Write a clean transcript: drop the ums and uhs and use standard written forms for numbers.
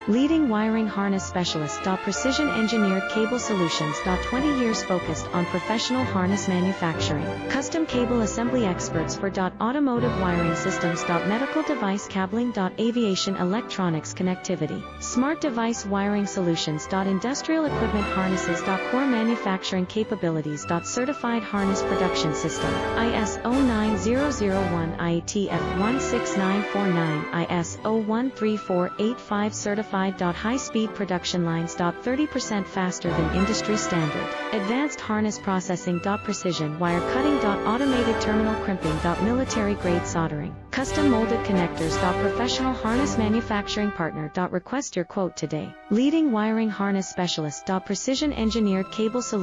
Leading wiring harness specialist. Precision engineered cable solutions. 20 years focused on professional harness manufacturing. Custom cable assembly experts for automotive wiring systems. Medical device cabling. Aviation electronics connectivity. Smart device wiring solutions. Industrial equipment harnesses. Core manufacturing capabilities. Certified harness production system. ISO 9001 IATF 16949 ISO 13485 certified. High-speed production lines. 30% faster than industry standard. Advanced harness processing. Precision wire cutting. Automated terminal crimping. Military-grade soldering. Custom molded connectors. Professional harness manufacturing partner. Request your quote today. Leading wiring harness specialist. Precision engineered cable solutions.